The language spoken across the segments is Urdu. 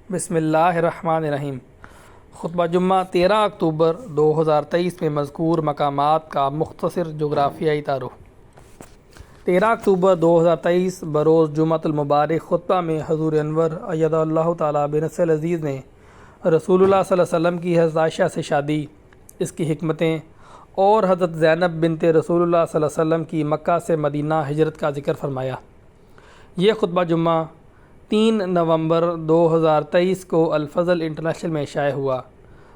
بسم اللہ الرحمن الرحیم۔ خطبہ جمعہ 13 اکتوبر 2023 میں مذکور مقامات کا مختصر جغرافیائی تعارف۔ 13 اکتوبر 2023 بروز جمعۃ المبارک خطبہ میں حضور انور ایدہ اللہ تعالیٰ بنصرہ العزیز نے رسول اللہ صلی اللہ علیہ وسلم کی حضرت عائشہ سے شادی، اس کی حکمتیں اور حضرت زینب بنت رسول اللہ صلی اللہ علیہ وسلم کی مکہ سے مدینہ ہجرت کا ذکر فرمایا۔ یہ خطبہ جمعہ 3 نومبر 2023 کو الفضل انٹرنیشنل میں شائع ہوا۔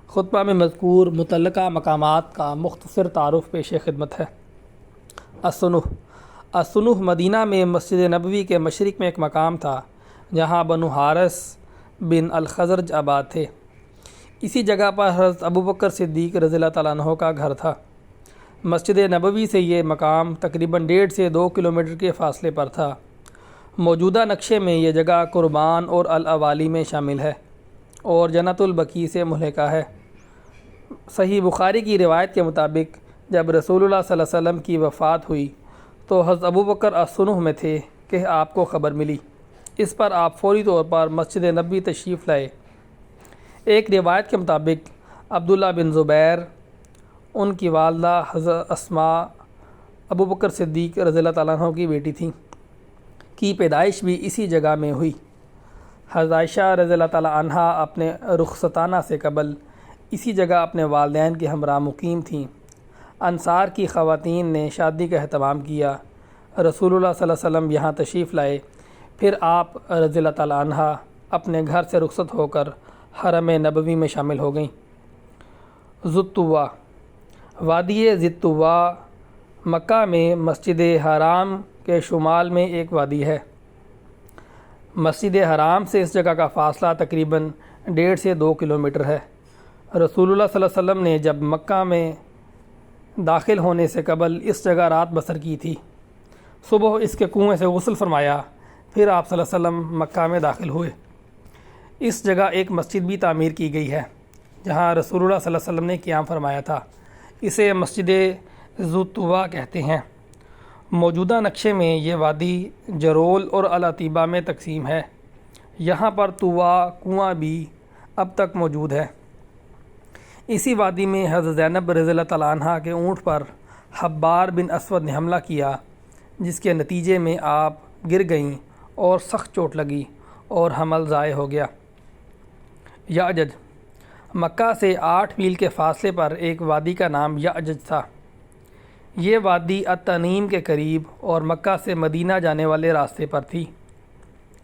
خطبہ میں مذکور متعلقہ مقامات کا مختصر تعارف پیش خدمت ہے۔ السنوح مدینہ میں مسجد نبوی کے مشرق میں ایک مقام تھا جہاں بنو حارث بن الخزرج آباد تھے۔ اسی جگہ پر حضرت ابوبکر صدیق رضی اللہ تعالیٰ عنہ کا گھر تھا۔ مسجد نبوی سے یہ مقام تقریباً 1.5 سے 2 کلومیٹر کے فاصلے پر تھا۔ موجودہ نقشے میں یہ جگہ قربان اور الاوالی میں شامل ہے اور جنت البقیع سے ملحقہ ہے۔ صحیح بخاری کی روایت کے مطابق جب رسول اللہ صلی اللہ علیہ وسلم کی وفات ہوئی تو حضرت ابوبکر السنوح میں تھے کہ آپ کو خبر ملی۔ اس پر آپ فوری طور پر مسجد نبوی تشریف لائے۔ ایک روایت کے مطابق عبداللہ بن زبیر، ان کی والدہ حضرت اسماء ابوبکر صدیق رضی اللہ تعالیٰ عنہ کی بیٹی تھیں، کی پیدائش بھی اسی جگہ میں ہوئی۔ حضرت عائشہ رضی اللہ تعالیٰ عنہ اپنے رخصتانہ سے قبل اسی جگہ اپنے والدین کے ہمراہ مقیم تھیں۔ انصار کی خواتین نے شادی کا اہتمام کیا۔ رسول اللہ صلی اللہ علیہ وسلم یہاں تشریف لائے، پھر آپ رضی اللہ تعالیٰ عنہ اپنے گھر سے رخصت ہو کر حرم نبوی میں شامل ہو گئیں۔ ذو الطویٰ، وادی ذی الطویٰ مکہ میں مسجد حرام کے شمال میں ایک وادی ہے۔ مسجد حرام سے اس جگہ کا فاصلہ تقریباً 1.5 سے 2 کلومیٹر ہے۔ رسول اللہ صلی اللہ علیہ وسلم نے جب مکہ میں داخل ہونے سے قبل اس جگہ رات بسر کی تھی۔ صبح اس کے کنویں سے غسل فرمایا، پھر آپ صلی اللہ علیہ وسلم مکہ میں داخل ہوئے۔ اس جگہ ایک مسجد بھی تعمیر کی گئی ہے جہاں رسول اللہ صلی اللہ علیہ وسلم نے قیام فرمایا تھا۔ اسے مسجد ذو الطویٰ کہتے ہیں۔ موجودہ نقشے میں یہ وادی جرول اور العتیبہ میں تقسیم ہے۔ یہاں پر طویٰ کنواں بھی اب تک موجود ہے۔ اسی وادی میں حضرت زینب رضی اللہ تعالیٰ عنہ کے اونٹ پر حبار بن اسود نے حملہ کیا، جس کے نتیجے میں آپ گر گئیں اور سخت چوٹ لگی اور حمل ضائع ہو گیا۔ یأجج، مکہ سے 8 میل کے فاصلے پر ایک وادی کا نام یأجج تھا۔ یہ وادی التنعیم کے قریب اور مکہ سے مدینہ جانے والے راستے پر تھی۔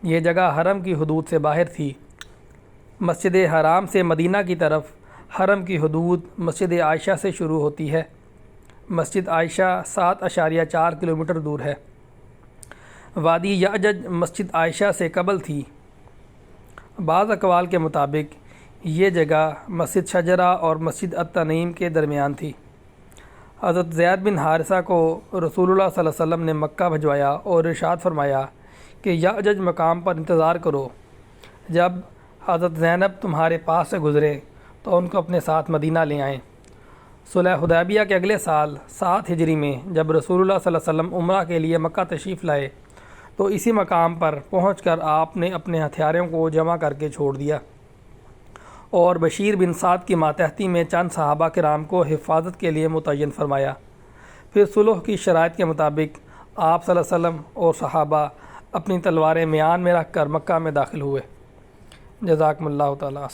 یہ جگہ حرم کی حدود سے باہر تھی۔ مسجد حرام سے مدینہ کی طرف حرم کی حدود مسجد عائشہ سے شروع ہوتی ہے۔ مسجد عائشہ 7.4 کلومیٹر دور ہے۔ وادی یأجج مسجد عائشہ سے قبل تھی۔ بعض اقوال کے مطابق یہ جگہ مسجد شجرہ اور مسجد التنعیم کے درمیان تھی۔ حضرت زید بن حارثہ کو رسول اللہ صلی اللہ علیہ وسلم نے مکہ بھجوایا اور ارشاد فرمایا کہ یأجج مقام پر انتظار کرو، جب حضرت زینب تمہارے پاس سے گزرے تو ان کو اپنے ساتھ مدینہ لے آئیں۔ صلح حدیبیہ کے اگلے سال 7 ہجری میں جب رسول اللہ صلی اللہ علیہ وسلم عمرہ کے لیے مکہ تشریف لائے تو اسی مقام پر پہنچ کر آپ نے اپنے ہتھیاروں کو جمع کر کے چھوڑ دیا اور بشیر بن سعد کی ماتحتی میں چند صحابہ کرام کو حفاظت کے لیے متعین فرمایا۔ پھر صلح کی شرائط کے مطابق آپ صلی اللہ علیہ وسلم اور صحابہ اپنی تلواریں میان میں رکھ کر مکہ میں داخل ہوئے۔ جزاکم اللہ تعالیٰ۔